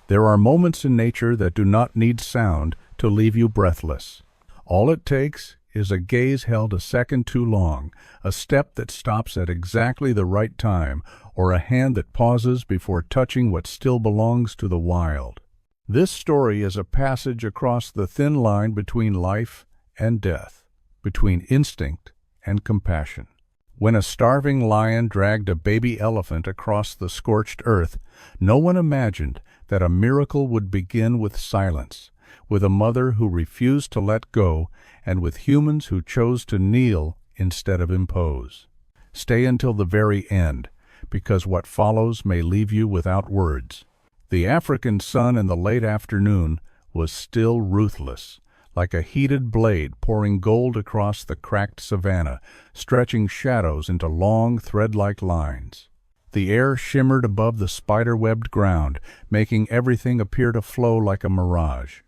There are moments in nature that do not need sound to leave you breathless. All it takes is a gaze held a second too long, a step that stops at exactly the right time, or a hand that pauses before touching what still belongs to the wild. This story is a passage across the thin line between life and death, between instinct and compassion. When a starving lion dragged a baby elephant across the scorched earth, no one imagined that a miracle would begin with silence, with a mother who refused to let go, and with humans who chose to kneel instead of impose. Stay until the very end, because what follows may leave you without words. The African sun in the late afternoon was still ruthless, like a heated blade pouring gold across the cracked savanna, stretching shadows into long, thread-like lines. The air shimmered above the spider-webbed ground, making everything appear to flow like a mirage.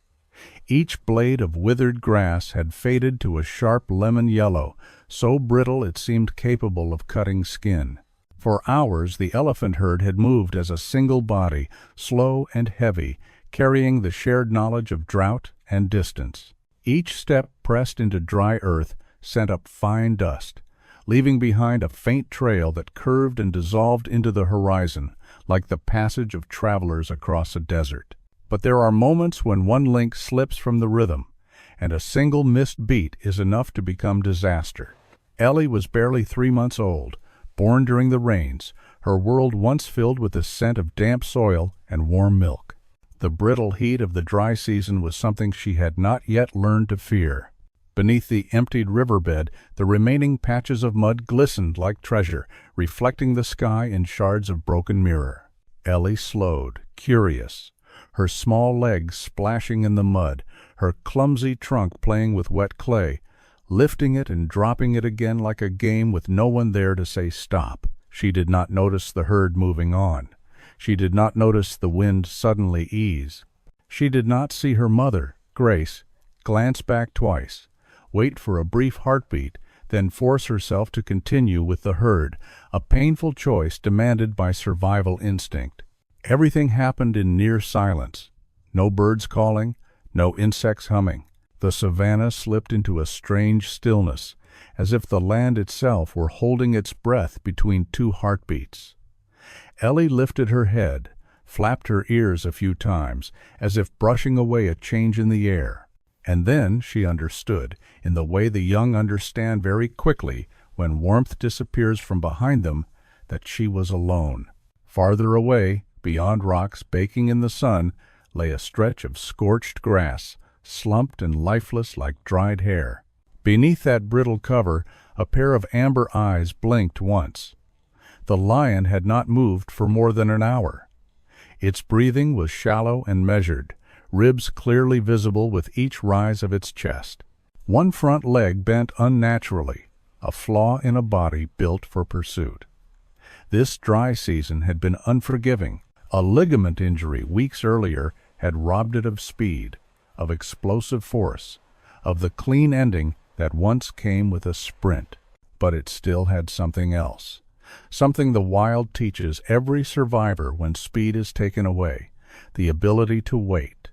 Each blade of withered grass had faded to a sharp lemon yellow, so brittle it seemed capable of cutting skin. For hours the elephant herd had moved as a single body, slow and heavy, carrying the shared knowledge of drought and distance. Each step pressed into dry earth sent up fine dust, leaving behind a faint trail that curved and dissolved into the horizon, like the passage of travelers across a desert. But there are moments when one link slips from the rhythm, and a single missed beat is enough to become disaster. Ellie was barely 3 months old, born during the rains, her world once filled with the scent of damp soil and warm milk. The brittle heat of the dry season was something she had not yet learned to fear. Beneath the emptied riverbed, the remaining patches of mud glistened like treasure, reflecting the sky in shards of broken mirror. Ellie slowed, curious, her small legs splashing in the mud, her clumsy trunk playing with wet clay, lifting it and dropping it again like a game with no one there to say stop. She did not notice the herd moving on. She did not notice the wind suddenly ease. She did not see her mother, Grace, glance back twice, wait for a brief heartbeat, then force herself to continue with the herd, a painful choice demanded by survival instinct. Everything happened in near silence. No birds calling, no insects humming. The savanna slipped into a strange stillness, as if the land itself were holding its breath between two heartbeats. Ellie lifted her head, flapped her ears a few times, as if brushing away a change in the air. And then she understood, in the way the young understand very quickly when warmth disappears from behind them, that she was alone. Farther away, beyond rocks baking in the sun, lay a stretch of scorched grass, slumped and lifeless like dried hair. Beneath that brittle cover, a pair of amber eyes blinked once. The lion had not moved for more than an hour. Its breathing was shallow and measured, ribs clearly visible with each rise of its chest. One front leg bent unnaturally, a flaw in a body built for pursuit. This dry season had been unforgiving. A ligament injury weeks earlier had robbed it of speed, of explosive force, of the clean ending that once came with a sprint. But it still had something else. Something the wild teaches every survivor when speed is taken away, the ability to wait.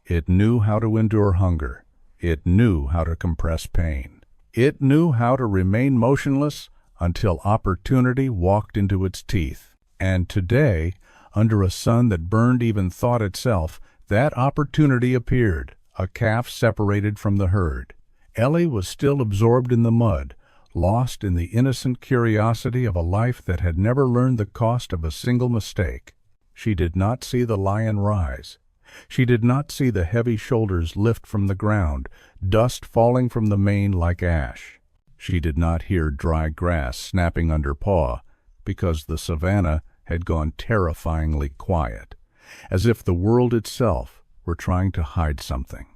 It knew how to endure hunger. It knew how to compress pain. It knew how to remain motionless until opportunity walked into its teeth. And today, under a sun that burned even thought itself, that opportunity appeared, a calf separated from the herd. Ellie was still absorbed in the mud, lost in the innocent curiosity of a life that had never learned the cost of a single mistake. She did not see the lion rise. She did not see the heavy shoulders lift from the ground, dust falling from the mane like ash. She did not hear dry grass snapping under paw, because the savanna had gone terrifyingly quiet, as if the world itself were trying to hide something.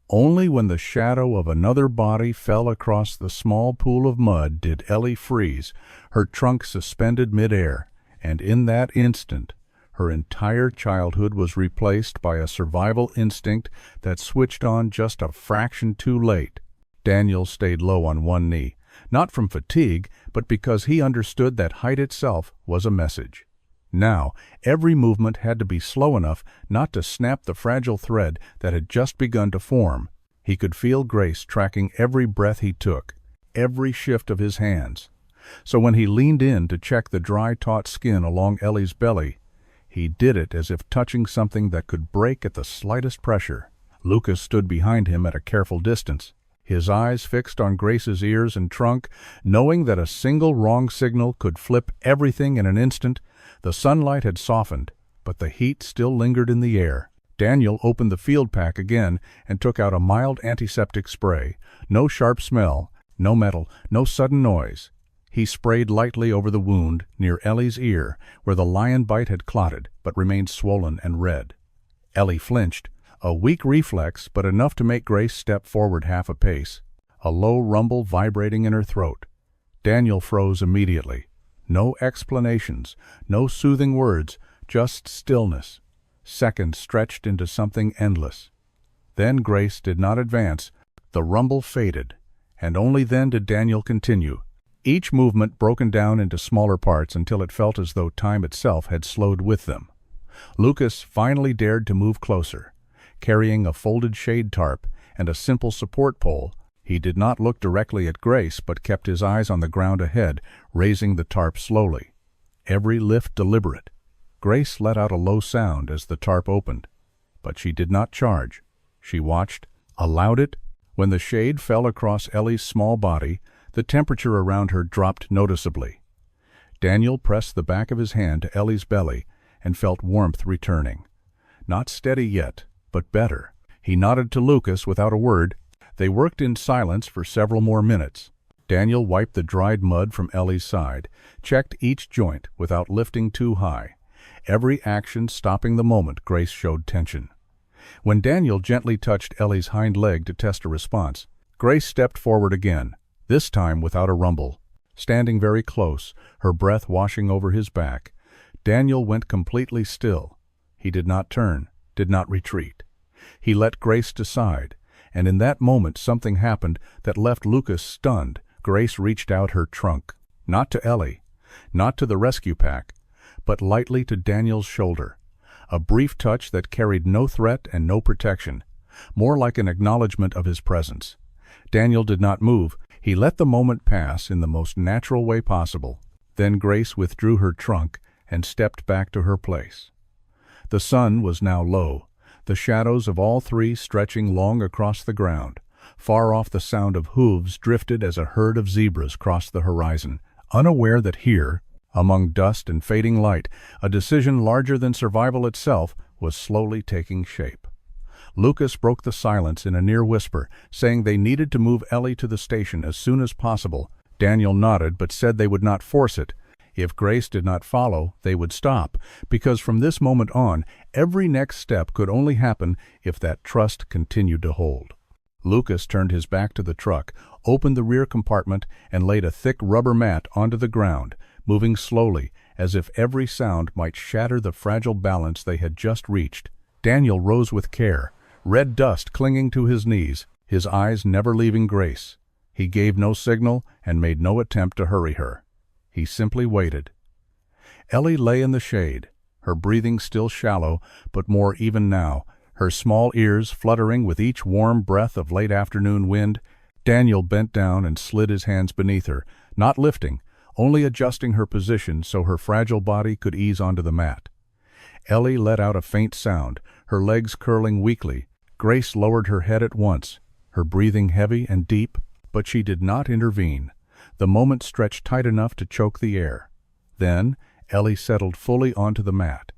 Only when the shadow of another body fell across the small pool of mud did Ellie freeze, her trunk suspended midair, and in that instant her entire childhood was replaced by a survival instinct that switched on just a fraction too late. Daniel stayed low on one knee, not from fatigue, but because he understood that height itself was a message. Now, every movement had to be slow enough not to snap the fragile thread that had just begun to form. He could feel Grace tracking every breath he took, every shift of his hands. So when he leaned in to check the dry, taut skin along Ellie's belly, he did it as if touching something that could break at the slightest pressure. Lucas stood behind him at a careful distance, his eyes fixed on Grace's ears and trunk, knowing that a single wrong signal could flip everything in an instant. The sunlight had softened, but the heat still lingered in the air. Daniel opened the field pack again and took out a mild antiseptic spray. No sharp smell, no metal, no sudden noise. He sprayed lightly over the wound near Ellie's ear, where the lion bite had clotted but remained swollen and red. Ellie flinched, a weak reflex but enough to make Grace step forward half a pace, a low rumble vibrating in her throat. Daniel froze immediately. No explanations, no soothing words, just stillness. Seconds stretched into something endless. Then Grace did not advance. The rumble faded, and only then did Daniel continue, each movement broken down into smaller parts until it felt as though time itself had slowed with them. Lucas finally dared to move closer. Carrying a folded shade tarp and a simple support pole, he did not look directly at Grace but kept his eyes on the ground ahead, raising the tarp slowly. Every lift deliberate. Grace let out a low sound as the tarp opened, but she did not charge. She watched, allowed it. When the shade fell across Ellie's small body, the temperature around her dropped noticeably. Daniel pressed the back of his hand to Ellie's belly and felt warmth returning. Not steady yet, but better. He nodded to Lucas without a word. They worked in silence for several more minutes. Daniel wiped the dried mud from Ellie's side, checked each joint without lifting too high. Every action stopping the moment Grace showed tension. When Daniel gently touched Ellie's hind leg to test a response, Grace stepped forward again, this time without a rumble. Standing very close, her breath washing over his back, Daniel went completely still. He did not turn, did not retreat. He let Grace decide, and in that moment something happened that left Lucas stunned. Grace reached out her trunk, not to Ellie, not to the rescue pack, but lightly to Daniel's shoulder. A brief touch that carried no threat and no protection, more like an acknowledgement of his presence. Daniel did not move. He let the moment pass in the most natural way possible. Then Grace withdrew her trunk and stepped back to her place. The sun was now low, the shadows of all three stretching long across the ground. Far off, the sound of hooves drifted as a herd of zebras crossed the horizon, unaware that here, among dust and fading light, a decision larger than survival itself was slowly taking shape. Lucas broke the silence in a near whisper, saying they needed to move Ellie to the station as soon as possible. Daniel nodded but said they would not force it. If Grace did not follow, they would stop, because from this moment on, every next step could only happen if that trust continued to hold. Lucas turned his back to the truck, opened the rear compartment, and laid a thick rubber mat onto the ground, moving slowly, as if every sound might shatter the fragile balance they had just reached. Daniel rose with care, red dust clinging to his knees, his eyes never leaving Grace. He gave no signal and made no attempt to hurry her. He simply waited. Ellie lay in the shade, her breathing still shallow, but more even now, her small ears fluttering with each warm breath of late afternoon wind. Daniel bent down and slid his hands beneath her, not lifting, only adjusting her position so her fragile body could ease onto the mat. Ellie let out a faint sound, her legs curling weakly. Grace lowered her head at once, her breathing heavy and deep, but she did not intervene. The moment stretched tight enough to choke the air. Then Ellie settled fully onto the mat.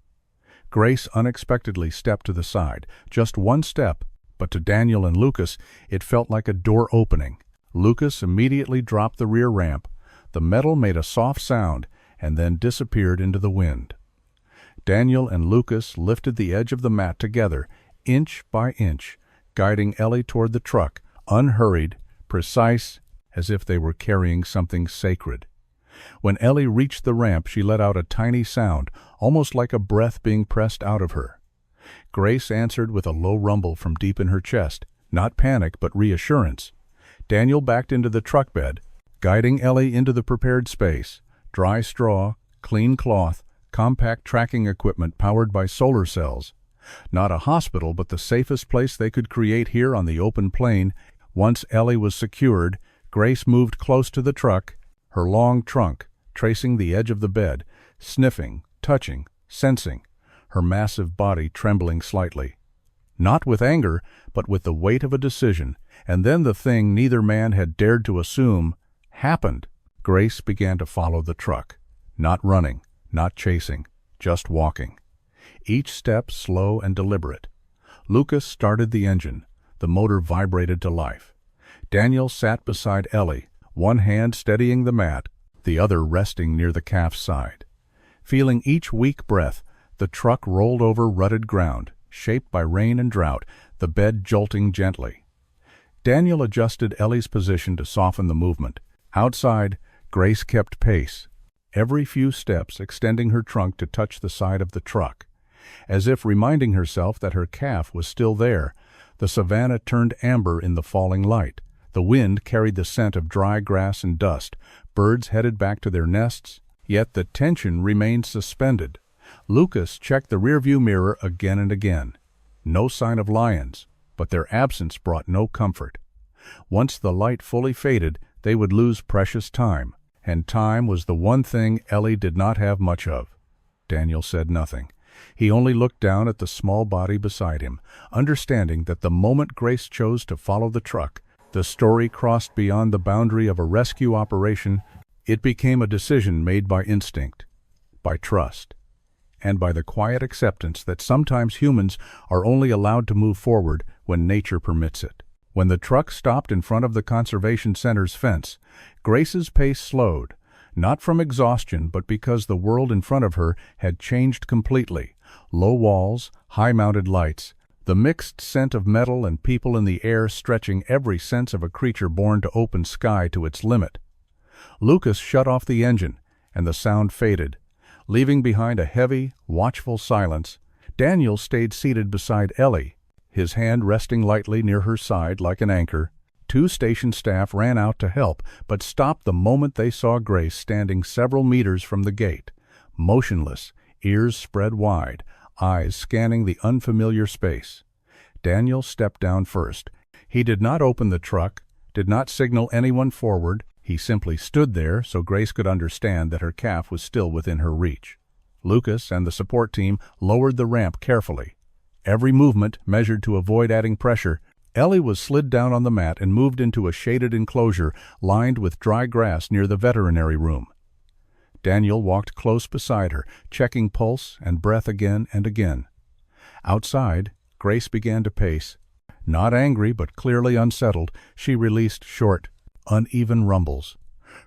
Grace unexpectedly stepped to the side, just one step, but to Daniel and Lucas it felt like a door opening. Lucas immediately dropped the rear ramp. The metal made a soft sound and then disappeared into the wind. Daniel and Lucas lifted the edge of the mat together, inch by inch, guiding Ellie toward the truck, unhurried, precise, as if they were carrying something sacred. When Ellie reached the ramp, she let out a tiny sound, almost like a breath being pressed out of her. Grace answered with a low rumble from deep in her chest, not panic but reassurance. Daniel backed into the truck bed, guiding Ellie into the prepared space. Dry straw, clean cloth, compact tracking equipment powered by solar cells. Not a hospital, but the safest place they could create here on the open plain. Once Ellie was secured, Grace moved close to the truck, her long trunk tracing the edge of the bed, sniffing, touching, sensing, her massive body trembling slightly. Not with anger, but with the weight of a decision. And then the thing neither man had dared to assume happened. Grace began to follow the truck, not running, not chasing, just walking. Each step slow and deliberate. Lucas started the engine. The motor vibrated to life. Daniel sat beside Ellie, one hand steadying the mat, the other resting near the calf's side. Feeling each weak breath, the truck rolled over rutted ground, shaped by rain and drought, the bed jolting gently. Daniel adjusted Ellie's position to soften the movement. Outside, Grace kept pace, every few steps extending her trunk to touch the side of the truck. As if reminding herself that her calf was still there, the savanna turned amber in the falling light. The wind carried the scent of dry grass and dust. Birds headed back to their nests, yet the tension remained suspended. Lucas checked the rearview mirror again and again. No sign of lions, but their absence brought no comfort. Once the light fully faded, they would lose precious time, and time was the one thing Ellie did not have much of. Daniel said nothing. He only looked down at the small body beside him, understanding that the moment Grace chose to follow the truck, the story crossed beyond the boundary of a rescue operation. It became a decision made by instinct, by trust, and by the quiet acceptance that sometimes humans are only allowed to move forward when nature permits it. When the truck stopped in front of the Conservation Center's fence, Grace's pace slowed, not from exhaustion but because the world in front of her had changed completely. Low walls, high-mounted lights, the mixed scent of metal and people in the air stretching every sense of a creature born to open sky to its limit. Lucas shut off the engine, and the sound faded, leaving behind a heavy, watchful silence. Daniel stayed seated beside Ellie, his hand resting lightly near her side like an anchor. Two station staff ran out to help, but stopped the moment they saw Grace standing several meters from the gate, motionless, ears spread wide, eyes scanning the unfamiliar space. Daniel stepped down first. He did not open the truck, did not signal anyone forward. He simply stood there so Grace could understand that her calf was still within her reach. Lucas and the support team lowered the ramp carefully. Every movement measured to avoid adding pressure. Ellie was slid down on the mat and moved into a shaded enclosure lined with dry grass near the veterinary room. Daniel walked close beside her, checking pulse and breath again and again. Outside, Grace began to pace. Not angry but clearly unsettled, she released short, uneven rumbles,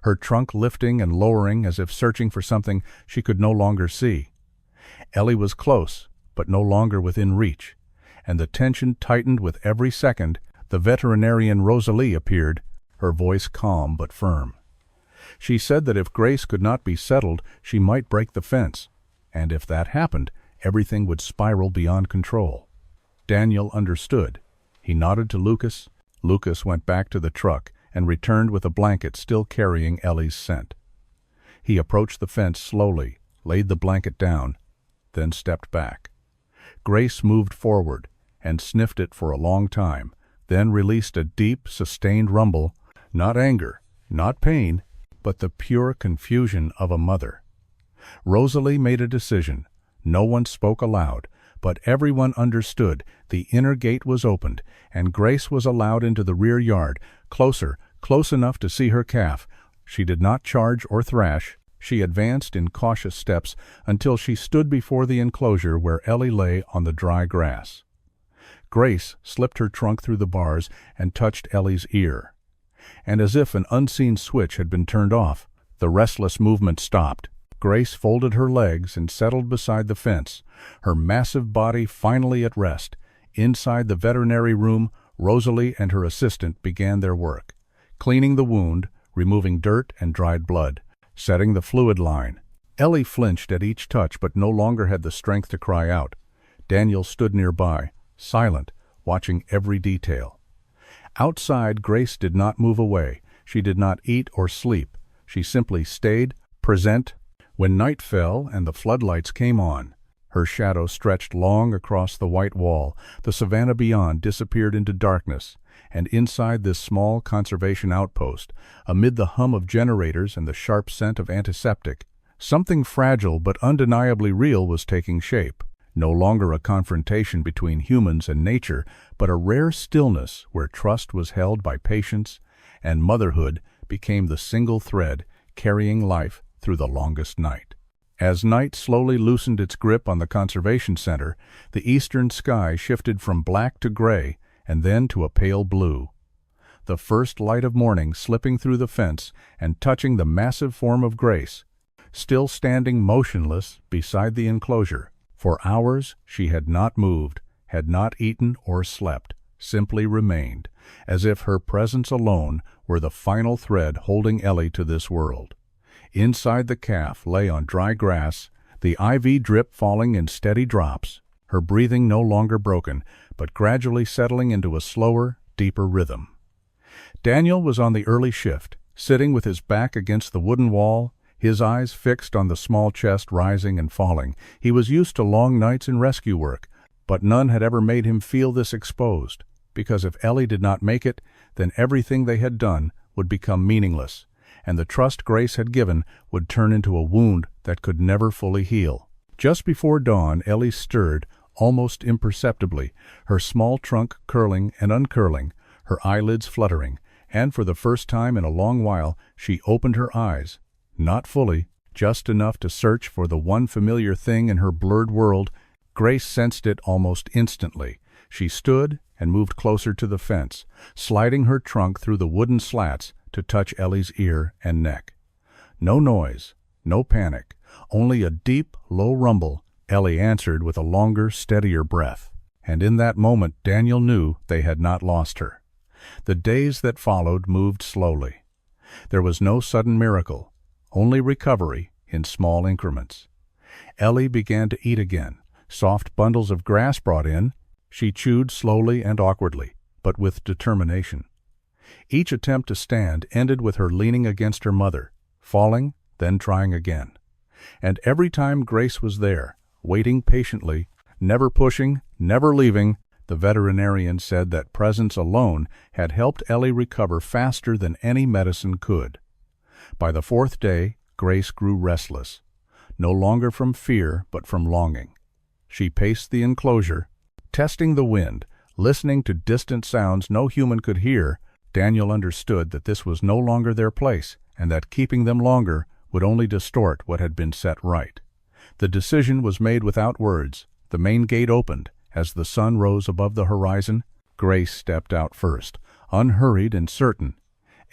her trunk lifting and lowering as if searching for something she could no longer see. Ellie was close, but no longer within reach, and the tension tightened with every second. The veterinarian Rosalie appeared, her voice calm but firm. She said that if Grace could not be settled, she might break the fence, and if that happened, everything would spiral beyond control. Daniel understood. He nodded to Lucas. Lucas went back to the truck and returned with a blanket still carrying Ellie's scent. He approached the fence slowly, laid the blanket down, then stepped back. Grace moved forward and sniffed it for a long time, then released a deep, sustained rumble, not anger, not pain, but the pure confusion of a mother. Rosalie made a decision. No one spoke aloud, but everyone understood. The inner gate was opened, and Grace was allowed into the rear yard, closer, close enough to see her calf. She did not charge or thrash. She advanced in cautious steps until she stood before the enclosure where Ellie lay on the dry grass. Grace slipped her trunk through the bars and touched Ellie's ear. And as if an unseen switch had been turned off, the restless movement stopped. Grace folded her legs and settled beside the fence, her massive body finally at rest. Inside the veterinary room, Rosalie and her assistant began their work, cleaning the wound, removing dirt and dried blood, setting the fluid line. Ellie flinched at each touch but no longer had the strength to cry out. Daniel stood nearby, silent, watching every detail. Outside, Grace did not move away. She did not eat or sleep. She simply stayed, present, When night fell and the floodlights came on, her shadow stretched long across the white wall. The savanna beyond disappeared into darkness, and inside this small conservation outpost, amid the hum of generators and the sharp scent of antiseptic, something fragile but undeniably real was taking shape. No longer a confrontation between humans and nature, but a rare stillness where trust was held by patience, and motherhood became the single thread carrying life through the longest night. As night slowly loosened its grip on the conservation center, the eastern sky shifted from black to gray and then to a pale blue. The first light of morning slipping through the fence and touching the massive form of Grace, still standing motionless beside the enclosure. For hours she had not moved, had not eaten or slept, simply remained, as if her presence alone were the final thread holding Ellie to this world. Inside the calf lay on dry grass, the IV drip falling in steady drops, her breathing no longer broken, but gradually settling into a slower, deeper rhythm. Daniel was on the early shift, sitting with his back against the wooden wall, his eyes fixed on the small chest rising and falling. He was used to long nights in rescue work, but none had ever made him feel this exposed, because if Ellie did not make it, then everything they had done would become meaningless, and the trust Grace had given would turn into a wound that could never fully heal. Just before dawn, Ellie stirred, almost imperceptibly, her small trunk curling and uncurling, her eyelids fluttering, and for the first time in a long while she opened her eyes, not fully, just enough to search for the one familiar thing in her blurred world. Grace sensed it almost instantly. She stood and moved closer to the fence, sliding her trunk through the wooden slats to touch Ellie's ear and neck. No noise, no panic, only a deep, low rumble. Ellie answered with a longer, steadier breath, and in that moment Daniel knew they had not lost her. The days that followed moved slowly. There was no sudden miracle, only recovery in small increments. Ellie began to eat again, soft bundles of grass brought in. She chewed slowly and awkwardly, but with determination. Each attempt to stand ended with her leaning against her mother, falling, then trying again. And every time Grace was there, waiting patiently, never pushing, never leaving. The veterinarian said that presence alone had helped Ellie recover faster than any medicine could. By the fourth day, Grace grew restless, no longer from fear but from longing. She paced the enclosure, testing the wind, listening to distant sounds no human could hear. Daniel understood that this was no longer their place, and that keeping them longer would only distort what had been set right. The decision was made without words. The main gate opened. As the sun rose above the horizon, Grace stepped out first, unhurried and certain.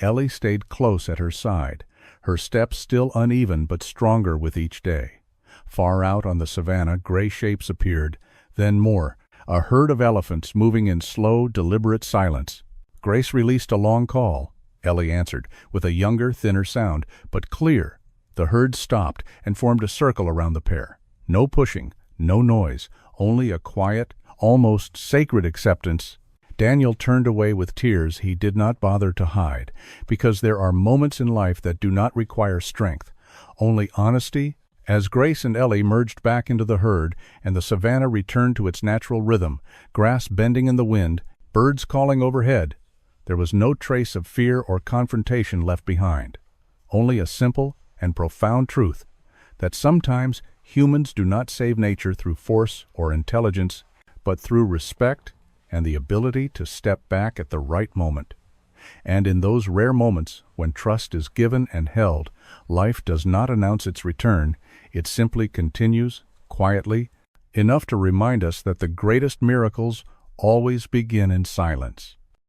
Ellie stayed close at her side, her steps still uneven but stronger with each day. Far out on the savanna, gray shapes appeared, then more, a herd of elephants moving in slow, deliberate silence. Grace released a long call. Ellie answered, with a younger, thinner sound, but clear. The herd stopped and formed a circle around the pair. No pushing, no noise, only a quiet, almost sacred acceptance. Daniel turned away with tears he did not bother to hide, because there are moments in life that do not require strength, only honesty. As Grace and Ellie merged back into the herd and the savanna returned to its natural rhythm, grass bending in the wind, birds calling overhead, there was no trace of fear or confrontation left behind, only a simple and profound truth that sometimes humans do not save nature through force or intelligence, but through respect and the ability to step back at the right moment. And in those rare moments when trust is given and held, life does not announce its return, it simply continues, quietly, enough to remind us that the greatest miracles always begin in silence.